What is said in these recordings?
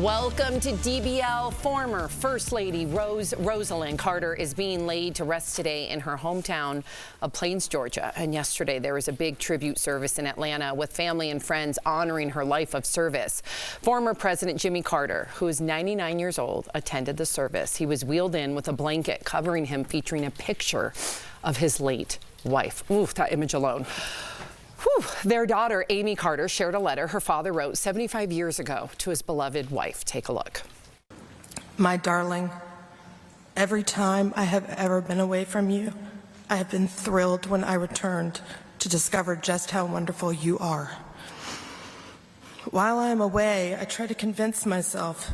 Welcome to DBL. Former First Lady Rosalynn Carter is being laid to rest today in her hometown of Plains, Georgia. And yesterday there was a big tribute service in Atlanta with family and friends honoring her life of service. Former President Jimmy Carter, who is 99 years old, attended the service. He was wheeled in with a blanket covering him, featuring a picture of his late wife. Ooh, that image alone. Whew. Their daughter, Amy Carter, shared a letter her father wrote 75 years ago to his beloved wife. Take a look. My darling, every time I have ever been away from you, I have been thrilled when I returned to discover just how wonderful you are. While I am away, I try to convince myself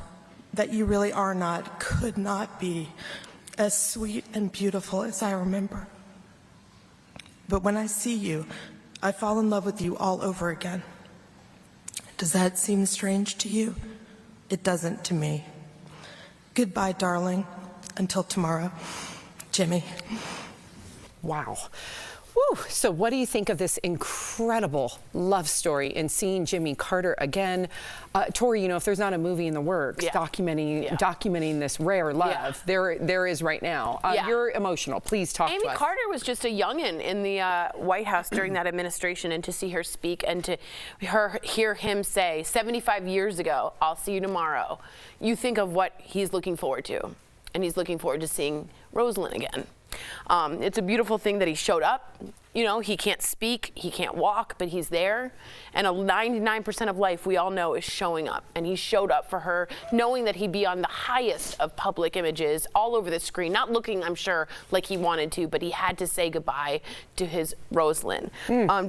that you really are not, could not be, as sweet and beautiful as I remember. But when I see you, I fall in love with you all over again. Does that seem strange to you? It doesn't to me. Goodbye, darling. Until tomorrow, Jimmy. Wow. Woo. So what do you think of this incredible love story and seeing Jimmy Carter again? Tori, you know, if there's not a movie in the works documenting this rare love, there is right now. You're emotional. Please talk to us. Amy Carter was just a youngin' in the White House during that administration, and to see her speak and to hear him say 75 years ago, "I'll see you tomorrow," you think of what he's looking forward to, and he's looking forward to seeing Rosalyn again. It's a beautiful thing that he showed up. You know, he can't speak, he can't walk, but he's there. And 99% of life, we all know, is showing up. And he showed up for her, knowing that he'd be on the highest of public images all over the screen, not looking, I'm sure, like he wanted to, but he had to say goodbye to his Rosalyn.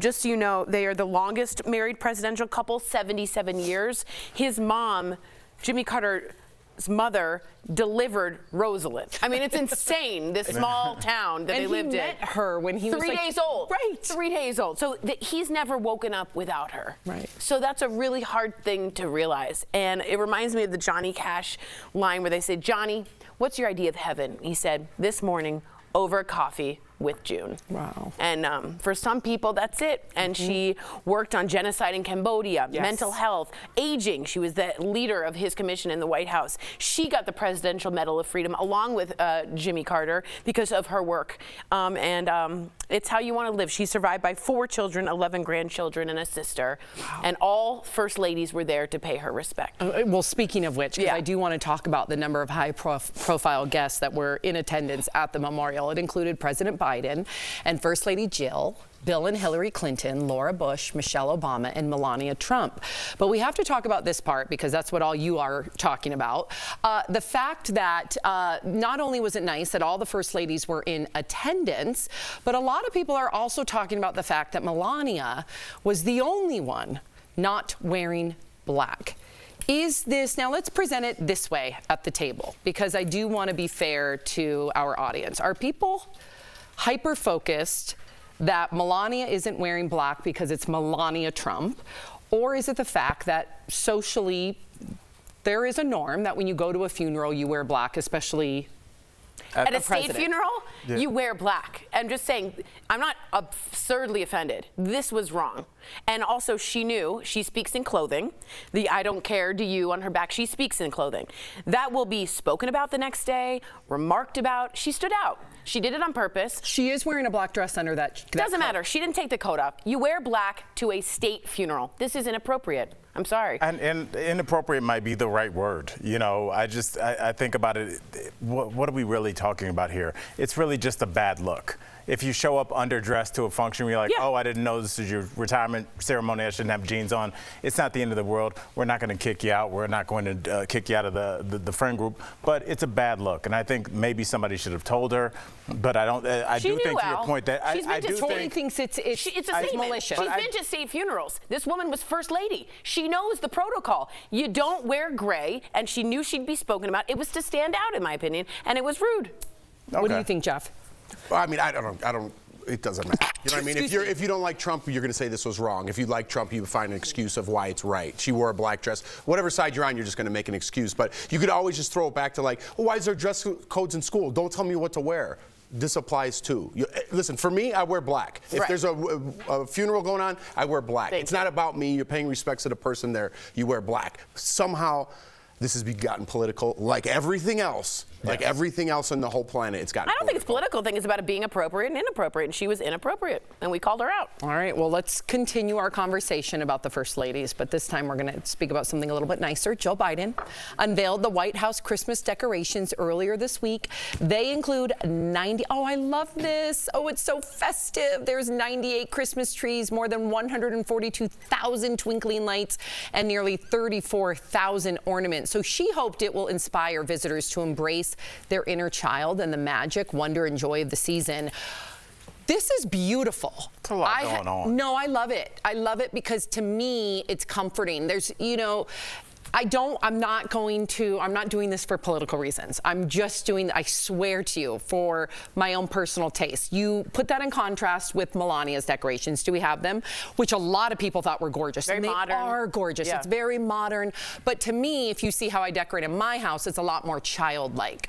Just so you know, they are the longest married presidential couple, 77 years. His mom, Jimmy Carter, mother, delivered Rosalyn. I mean, it's insane, this small town that they lived in. And he met her when he was 3 days old. Right. 3 days old. So he's never woken up without her. Right. So that's a really hard thing to realize. And it reminds me of the Johnny Cash line where they said, "Johnny, what's your idea of heaven?" He said, "This morning, over coffee with June." Wow. And for some people, that's it. And she worked on genocide in Cambodia, mental health, aging. She was the leader of his commission in the White House. She got the Presidential Medal of Freedom along with Jimmy Carter because of her work. It's how you want to live. She's survived by 4 children, 11 grandchildren, and a sister. Wow. And all First Ladies were there to pay her respect. Well, speaking of which, because I do want to talk about the number of high-profile guests that were in attendance at the memorial. It included President Biden and First Lady Jill, Bill and Hillary Clinton, Laura Bush, Michelle Obama, and Melania Trump. But we have to talk about this part because that's what all you are talking about. The fact that not only was it nice that all the First Ladies were in attendance, but a lot of people are also talking about the fact that Melania was the only one not wearing black. Is this, now let's present it this way at the table, because I do want to be fair to our audience. Are people hyper-focused that Melania isn't wearing black because it's Melania Trump? Or is it the fact that socially there is a norm that when you go to a funeral, you wear black, especially at a state funeral, you wear black. I'm just saying, I'm not absurdly offended. This was wrong. And also, she knew, she speaks in clothing. The "I don't care, do you" on her back, she speaks in clothing. That will be spoken about the next day, remarked about. She stood out. She did it on purpose. She is wearing a black dress under that Doesn't matter. She didn't take the coat off. You wear black to a state funeral. This is inappropriate. I'm sorry. And inappropriate might be the right word. You know, I think about it. What are we really talking about here? It's really just a bad look. If you show up underdressed to a function, you're like, "Oh, I didn't know this is your retirement ceremony. I shouldn't have jeans on." It's not the end of the world. We're not going to kick you out. We're not going to kick you out of the friend group. But it's a bad look, and I think maybe somebody should have told her. But I don't. I do think to your point that I do think thinks it's a statement. Malicious. She's been to state funerals. This woman was First Lady. She knows the protocol. You don't wear gray, and she knew she'd be spoken about. It was to stand out, in my opinion, and it was rude. Okay. What do you think, Jeff? Well, I mean, I don't. It doesn't matter. You know what I mean? If you don't like Trump, you're going to say this was wrong. If you like Trump, you find an excuse of why it's right. She wore a black dress. Whatever side you're on, you're just going to make an excuse. But you could always just throw it back to like, well, why is there dress codes in school? Don't tell me what to wear. This applies too. Listen, for me, I wear black. If there's a funeral going on, I wear black. It's not about me. You're paying respects to the person there. You wear black. Somehow, this has gotten political, like everything else. Like everything else on the whole planet, it's gotten I don't think it's political. I think it's about it being appropriate and inappropriate, and she was inappropriate, and we called her out. All right, well, let's continue our conversation about the First Ladies, but this time we're going to speak about something a little bit nicer. Joe Biden unveiled the White House Christmas decorations earlier this week. They include 90, oh, I love this. Oh, it's so festive. There's 98 Christmas trees, more than 142,000 twinkling lights, and nearly 34,000 ornaments. So she hoped it will inspire visitors to embrace their inner child and the magic, wonder, and joy of the season. This is beautiful. It's a lot going on. No, I love it. I love it because to me, it's comforting. There's, you know, I'm not doing this for political reasons. I'm just doing, I swear to you, for my own personal taste. You put that in contrast with Melania's decorations. Do we have them? Which a lot of people thought were gorgeous. Very modern. They are gorgeous. Yeah. It's very modern. But to me, if you see how I decorate in my house, it's a lot more childlike.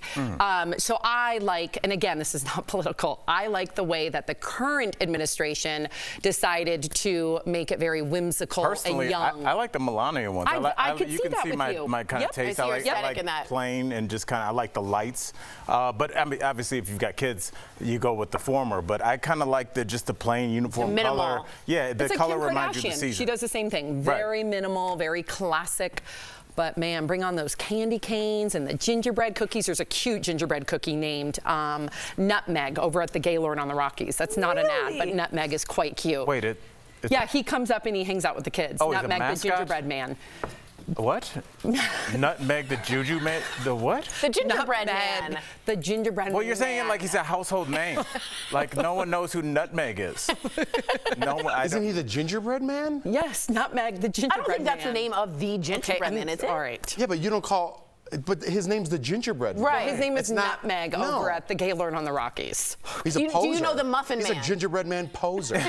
So I like, and again, this is not political, I like the way that the current administration decided to make it very whimsical Personally, and young. I like the Melania ones. I could you see can that see with my, you. my kind Yep. of taste. I see your I aesthetic like in that. plain and just kind of, I like the lights. But I mean, obviously, if you've got kids, you go with the former. But I kind of like just the plain uniform Minimal. color. Yeah, the It's like color Kim reminds you of the Kardashian. season. She does the same thing. Very minimal, very classic. But man, bring on those candy canes and the gingerbread cookies. There's a cute gingerbread cookie named Nutmeg over at the Gaylord on the Rockies. That's not an ad, but Nutmeg is quite cute. Wait, Yeah, he comes up and he hangs out with the kids. Oh, he's a Nutmeg, the mascot? gingerbread man. What? Nutmeg the Juju man? The what? The gingerbread Nutmeg, man. the gingerbread Well, you're saying it man. like he's a household name. Like no one knows who Nutmeg is. No one. Isn't he the gingerbread man? Yes, Nutmeg, the gingerbread I don't think that's man. the name of the gingerbread man, is it? All right. Yeah, but you don't call. But his name's the gingerbread man. Right. His name is It's not- Nutmeg no. over at the Gaylord on the Rockies. He's a Do you poser. know the Muffin He's Man? a gingerbread man poser.